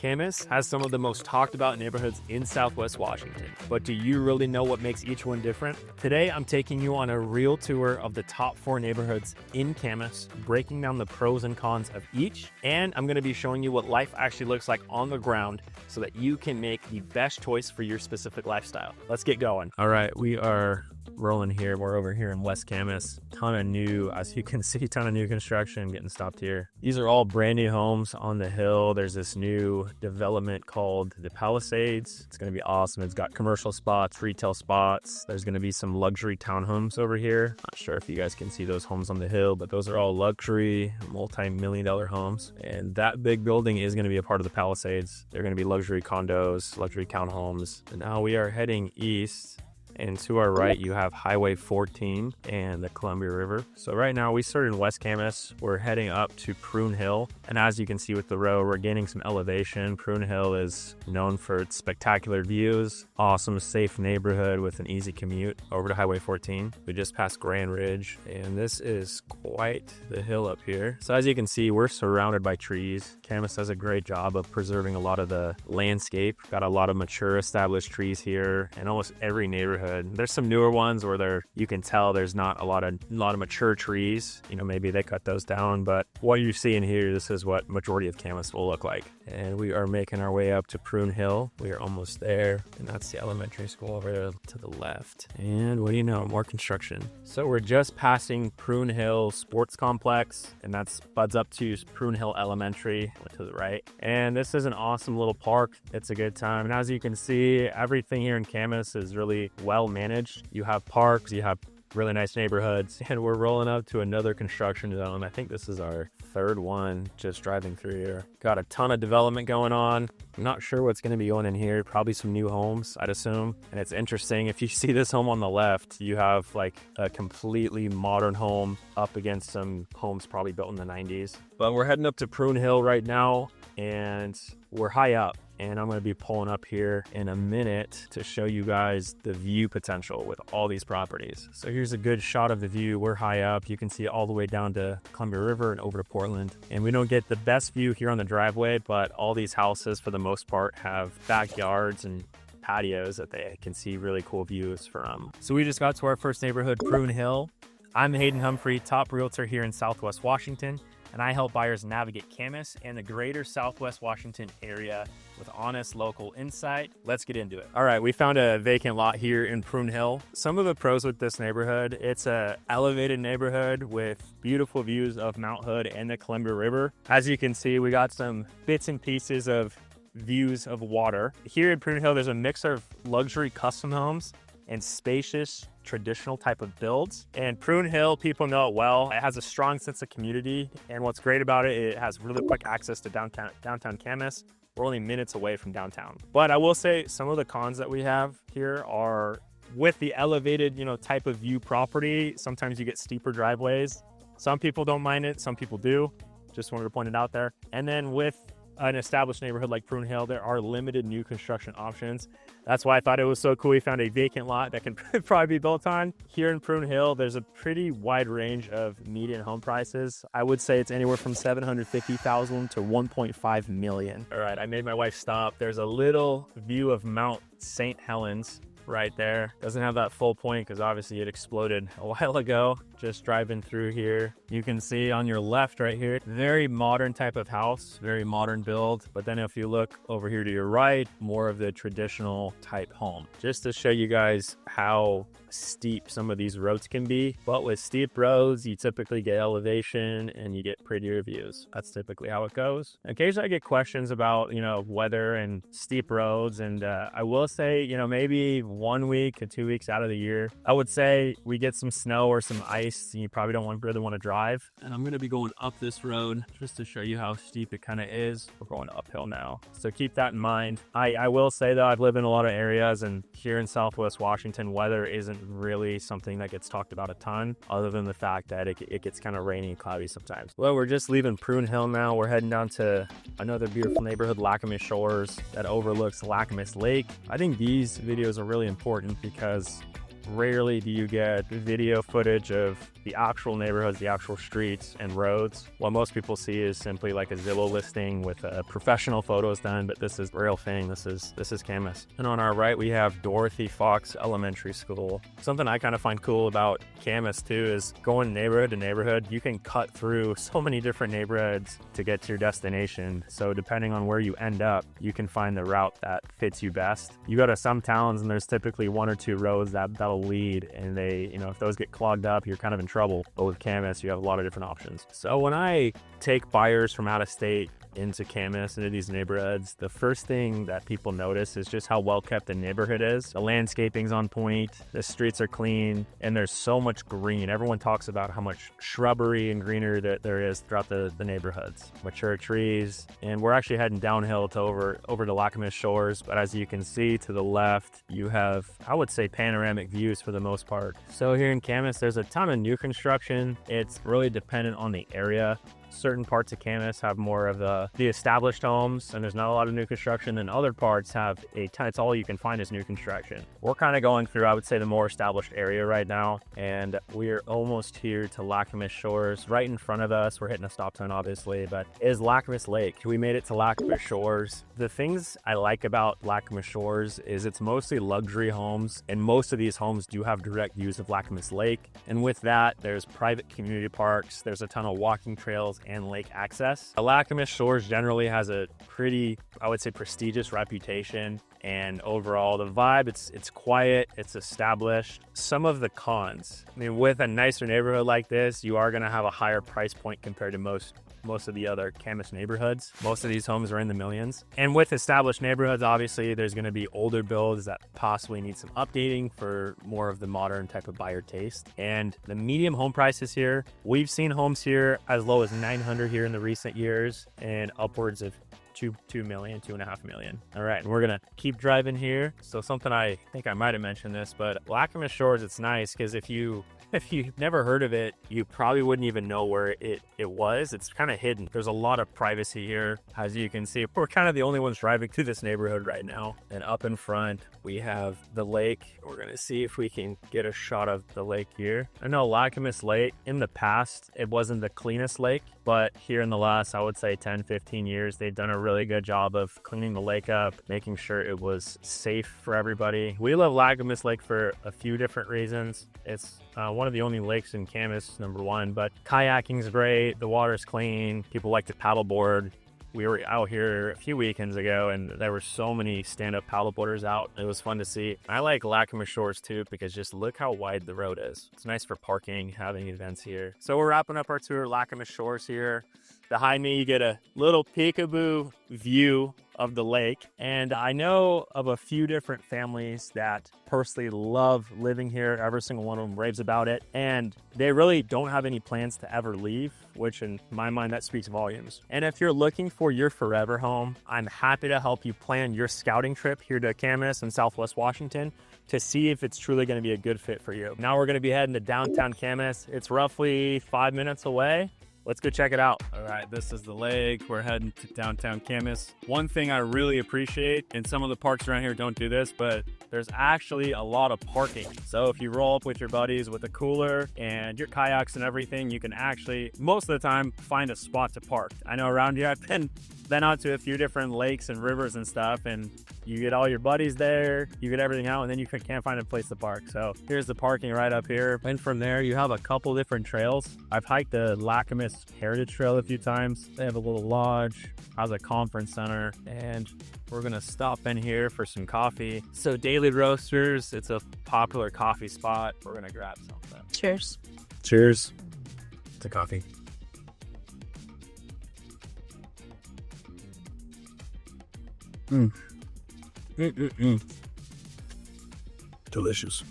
Camas has some of the most talked about neighborhoods in Southwest Washington, but do you really know what makes each one different? Today, I'm taking you on a real tour of the top 4 neighborhoods in Camas, breaking down the pros and cons of each, and I'm going to be showing you what life actually looks like on the ground so that you can make the best choice for your specific lifestyle. Let's get going. All right, we are rolling here. We're over here in West Camas. Ton of new, as you can see, ton of new construction getting stopped here. These are all brand new homes on the hill. There's this new development called the Palisades. It's going to be awesome. It's got commercial spots, retail spots. There's going to be some luxury townhomes over here. Not sure if you guys can see those homes on the hill, but those are all luxury, multi-million-dollar homes. And that big building is going to be a part of the Palisades. They're going to be luxury condos, luxury townhomes. And now we are heading east. And to our right, you have Highway 14 and the Columbia River. So right now we started in West Camas. We're heading up to Prune Hill. And as you can see with the road, we're gaining some elevation. Prune Hill is known for its spectacular views, awesome, safe neighborhood with an easy commute over to Highway 14. We just passed Grand Ridge, and this is quite the hill up here. So as you can see, we're surrounded by trees. Camas does a great job of preserving a lot of the landscape. Got a lot of mature established trees here, and almost every neighborhood. There's some newer ones where you can tell there's not a lot of mature trees. You know, maybe they cut those down, but what you're seeing here, this is what majority of Camas will look like. And we are making our way up to Prune Hill. We are almost there, and that's the elementary school over there to the left. And what do you know, more construction. So we're just passing Prune Hill Sports Complex, and that's buds up to Prune Hill Elementary to the right. And this is an awesome little park. It's a good time. And as you can see, everything here in Camas is really well managed. You have parks, you have really nice neighborhoods, and we're rolling up to another construction zone. I think this is our third one just driving through here. Got a ton of development going on. I'm not sure what's going to be going in here. Probably some new homes, I'd assume. And it's interesting, if you see this home on the left, you have like a completely modern home up against some homes probably built in the 90s. But we're heading up to Prune Hill right now, and we're high up. And I'm going to be pulling up here in a minute to show you guys the view potential with all these properties. So here's a good shot of the view. We're high up. You can see all the way down to Columbia River and over to Portland. And we don't get the best view here on the driveway, but all these houses for the most part have backyards and patios that they can see really cool views from. So we just got to our first neighborhood, Prune Hill. I'm Hayden Humphrey, top realtor here in Southwest Washington, and I help buyers navigate Camas and the greater Southwest Washington area with honest local insight. Let's get into it. All right, we found a vacant lot here in Prune Hill. Some of the pros with this neighborhood, it's a elevated neighborhood with beautiful views of Mount Hood and the Columbia River. As you can see, we got some bits and pieces of views of water. Here in Prune Hill, there's a mix of luxury custom homes and spacious traditional type of builds. And Prune Hill, people know it well. It has a strong sense of community, and what's great about it, it has really quick access to downtown Camas. We're only minutes away from downtown. But I will say some of the cons that we have here are with the elevated, type of view property. Sometimes you get steeper driveways. Some people don't mind it, some people do. Just wanted to point it out there. And then with an established neighborhood like Prune Hill, there are limited new construction options. That's why I thought it was so cool. We found a vacant lot that can probably be built on. Here in Prune Hill, there's a pretty wide range of median home prices. I would say it's anywhere from $750,000 to $1.5 million. All right, I made my wife stop. There's a little view of Mount St. Helens right there. Doesn't have that full point because obviously it exploded a while ago. Just driving through here, you can see on your left right here, very modern type of house, very modern build. But then if you look over here to your right, more of the traditional type home. Just to show you guys how steep some of these roads can be. But with steep roads, you typically get elevation and you get prettier views. That's typically how it goes. Occasionally I get questions about, weather and steep roads. And I will say, maybe 1 week to 2 weeks out of the year, I would say we get some snow or some ice and you probably don't really want to drive. And I'm going to be going up this road just to show you how steep it kind of is. We're going uphill now, so keep that in mind. I will say though, I've lived in a lot of areas, and here in Southwest Washington, weather isn't really something that gets talked about a ton, other than the fact that it gets kind of rainy and cloudy sometimes. Well, we're just leaving Prune Hill now. We're heading down to another beautiful neighborhood, Lacamas Shores, that overlooks Lacamas Lake. I think these videos are really important because rarely do you get video footage of the actual neighborhoods, the actual streets and roads. What most people see is simply like a Zillow listing with professional photos done, but this is real thing. This is Camas. And on our right, we have Dorothy Fox Elementary School. Something I kind of find cool about Camas too is going neighborhood to neighborhood. You can cut through so many different neighborhoods to get to your destination. So depending on where you end up, you can find the route that fits you best. You go to some towns and there's typically one or two roads that'll lead, and they, if those get clogged up, you're kind of in trouble. But with Camas, you have a lot of different options. So when I take buyers from out of state into Camas, into these neighborhoods, the first thing that people notice is just how well kept the neighborhood is. The landscaping's on point, the streets are clean, and there's so much green. Everyone talks about how much shrubbery and greenery that there is throughout the neighborhoods. Mature trees, and we're actually heading downhill to over to Lacamas Shores, but as you can see to the left, you have, I would say, panoramic views for the most part. So here in Camas, there's a ton of new construction. It's really dependent on the area. Certain parts of Camas have more of the established homes, and there's not a lot of new construction, and other parts have a ton. It's all you can find is new construction. We're kind of going through, I would say, the more established area right now, and we're almost here to Lacamas Shores. Right in front of us, we're hitting a stop sign obviously, but is Lacamas Lake. We made it to Lacamas Shores. The things I like about Lacamas Shores is it's mostly luxury homes, and most of these homes do have direct views of Lacamas Lake, and with that, there's private community parks, there's a ton of walking trails and lake access. Lacamas Shores generally has a pretty, I would say, prestigious reputation, and overall the vibe, it's quiet, it's established. Some of the cons, I mean, with a nicer neighborhood like this, you are going to have a higher price point compared to most of the other Camas neighborhoods. Most of these homes are in the millions. And with established neighborhoods, obviously, there's going to be older builds that possibly need some updating for more of the modern type of buyer taste. And the medium home prices here, we've seen homes here as low as $900 here in the recent years, and upwards of $2 million, $2.5 million. All right, and we're gonna keep driving here. So something, I think I might have mentioned this, but Lacamas Shores, it's nice because if you've never heard of it, you probably wouldn't even know where it was. It's kind of hidden. There's a lot of privacy here. As you can see, we're kind of the only ones driving through this neighborhood right now. And up in front, we have the lake. We're gonna see if we can get a shot of the lake here. I know Lacamas Lake, in the past, it wasn't the cleanest lake, but here in the last, I would say 10, 15 years, they've done a really good job of cleaning the lake up, making sure it was safe for everybody. We love Lacamas Lake for a few different reasons. It's one of the only lakes in Camas, number one, but kayaking's great, the water's clean, people like to paddleboard. We were out here a few weekends ago, and there were so many stand-up paddleboarders out. It was fun to see. I like Lacamas Shores too, because just look how wide the road is. It's nice for parking, having events here. So we're wrapping up our tour of Lacamas Shores here. Behind me, you get a little peekaboo view of the lake. And I know of a few different families that personally love living here. Every single one of them raves about it. And they really don't have any plans to ever leave, which in my mind, that speaks volumes. And if you're looking for your forever home, I'm happy to help you plan your scouting trip here to Camas in Southwest Washington to see if it's truly going to be a good fit for you. Now we're going to be heading to downtown Camas. It's roughly 5 minutes away. Let's go check it out. All right, this is the lake. We're heading to downtown Camas. One thing I really appreciate, and some of the parks around here don't do this, but there's actually a lot of parking. So if you roll up with your buddies with a cooler and your kayaks and everything, you can actually, most of the time, find a spot to park. I know around here, I've been out to a few different lakes and rivers and stuff, and you get all your buddies there, you get everything out, and then you can't find a place to park. So here's the parking right up here. And from there, you have a couple different trails. I've hiked the Lacamas Heritage Trail a few times. They have a little lodge, has a conference center, and we're gonna stop in here for some coffee. So Daily Roasters, it's a popular coffee spot. We're gonna grab something. Cheers. Cheers to coffee. Delicious.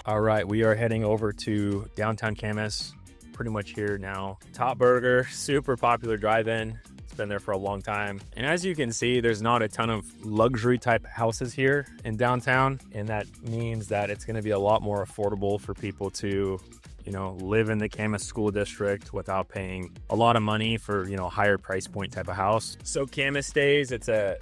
All right, we are heading over to downtown Camas, pretty much here now. Top Burger, super popular drive-in. It's been there for a long time. And as you can see, there's not a ton of luxury type houses here in downtown. And that means that it's gonna be a lot more affordable for people to, live in the Camas school district without paying a lot of money for, higher price point type of house. So Camas Days, it's a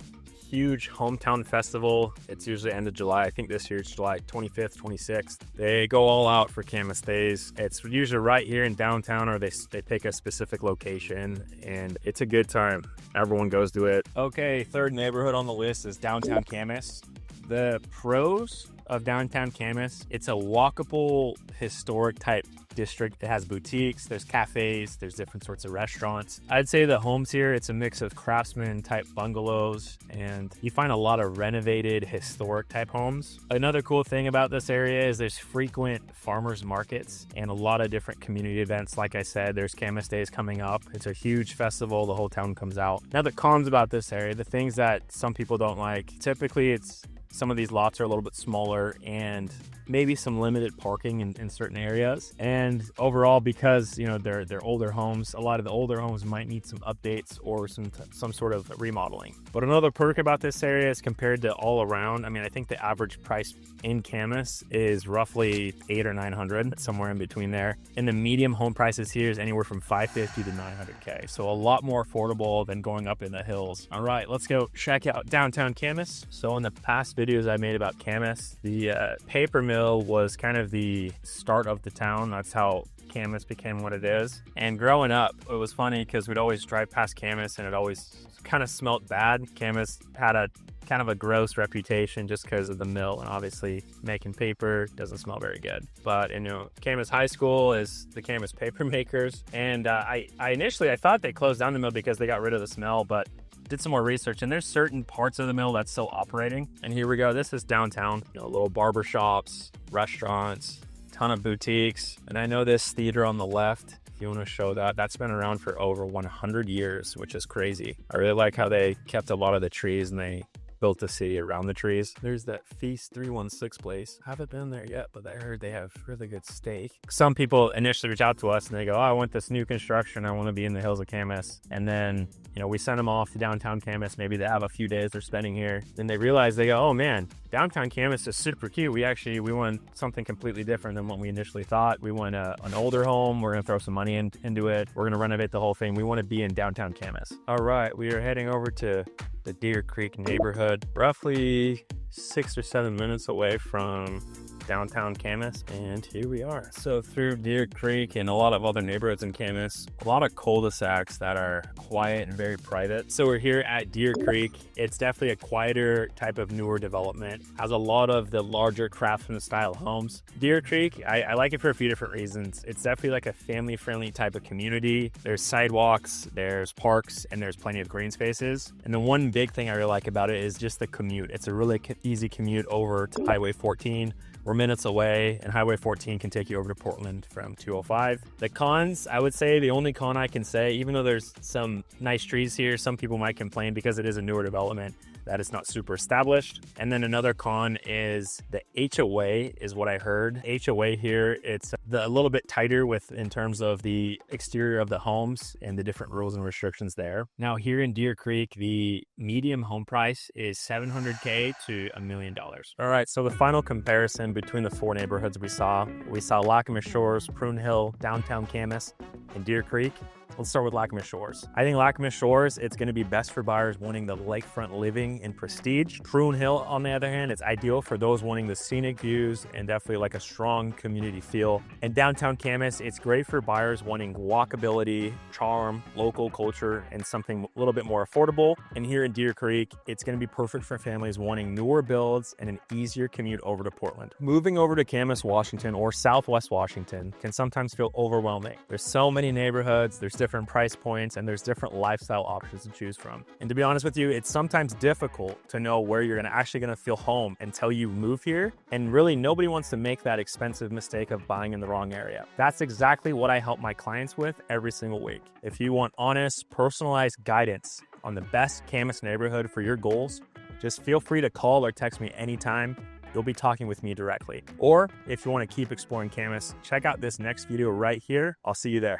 huge hometown festival. It's usually end of July. I think this year it's July 25th, 26th. They go all out for Camas Days. It's usually right here in downtown, or they pick a specific location, and it's a good time. Everyone goes to it. Okay, third neighborhood on the list is downtown Camas. The pros of downtown Camas, it's a walkable, historic type district. It has boutiques, there's cafes, there's different sorts of restaurants. I'd say the homes here, it's a mix of craftsman type bungalows, and you find a lot of renovated, historic type homes. Another cool thing about this area is there's frequent farmers markets and a lot of different community events. Like I said, there's Camas Days coming up. It's a huge festival. The whole town comes out. Now, the cons about this area, the things that some people don't like, typically it's some of these lots are a little bit smaller and maybe some limited parking in certain areas. And overall, because, you know, they're older homes, a lot of the older homes might need some updates or some sort of remodeling. But another perk about this area is compared to all around, I mean, I think the average price in Camas is roughly $800 or $900, somewhere in between there. And the medium home prices here is anywhere from $550 to $900K. So a lot more affordable than going up in the hills. All right, let's go check out downtown Camas. So in the past videos I made about Camas, the paper mill was kind of the start of the town. That's how Camas became what it is. And growing up, it was funny because we'd always drive past Camas and it always kind of smelt bad. Camas had a kind of a gross reputation just because of the mill, and obviously making paper doesn't smell very good. But, you know, Camas High School is the Camas Paper Makers, and I initially thought they closed down the mill because they got rid of the smell, but did some more research, and there's certain parts of the mill that's still operating. And here we go. This is downtown. You know, little barber shops, restaurants, ton of boutiques. And I know this theater on the left, if you want to show that, that's been around for over 100 years, which is crazy. I really like how they kept a lot of the trees and they built the city around the trees. There's that Feast 316 place. Haven't been there yet, but I heard they have really good steak. Some people initially reach out to us and they go, oh, I want this new construction. I want to be in the hills of Camas. And then, you know, we send them off to downtown Camas. Maybe they have a few days they're spending here. Then they realize, they go, oh man, downtown Camas is super cute. We want something completely different than what we initially thought. We want an older home. We're going to throw some money into it. We're going to renovate the whole thing. We want to be in downtown Camas. All right, we are heading over to the Deer Creek neighborhood, roughly 6 or 7 minutes away from downtown Camas, and here we are. So through Deer Creek and a lot of other neighborhoods in Camas, a lot of cul-de-sacs that are quiet and very private. So we're here at Deer Creek. It's definitely a quieter type of newer development, has a lot of the larger craftsman style homes. Deer Creek, I like it for a few different reasons. It's definitely like a family-friendly type of community. There's sidewalks, there's parks, and there's plenty of green spaces. And the one big thing I really like about it is just the commute. It's a really easy commute over to Highway 14. We're minutes away, and Highway 14 can take you over to Portland from 205. The cons, I would say the only con I can say, even though there's some nice trees here, some people might complain because it is a newer development that it's not super established. And then another con is the HOA is what I heard. HOA here, it's a little bit tighter in terms of the exterior of the homes and the different rules and restrictions there. Now here in Deer Creek, the medium home price is $700K to $1 million. All right, so the final comparison between the four neighborhoods we saw Lacamas Shores, Prune Hill, downtown Camas, and Deer Creek. Let's start with Lacamas Shores. I think Lacamas Shores, it's going to be best for buyers wanting the lakefront living and prestige. Prune Hill, on the other hand, it's ideal for those wanting the scenic views and definitely like a strong community feel. And downtown Camas, it's great for buyers wanting walkability, charm, local culture, and something a little bit more affordable. And here in Deer Creek, it's going to be perfect for families wanting newer builds and an easier commute over to Portland. Moving over to Camas, Washington, or Southwest Washington can sometimes feel overwhelming. There's so many neighborhoods, there's different price points, and there's different lifestyle options to choose from. And to be honest with you, it's sometimes difficult to know where you're actually going to feel home until you move here. And really, nobody wants to make that expensive mistake of buying in the wrong area. That's exactly what I help my clients with every single week. If you want honest, personalized guidance on the best Camas neighborhood for your goals, just feel free to call or text me anytime. You'll be talking with me directly. Or if you want to keep exploring Camas, check out this next video right here. I'll see you there.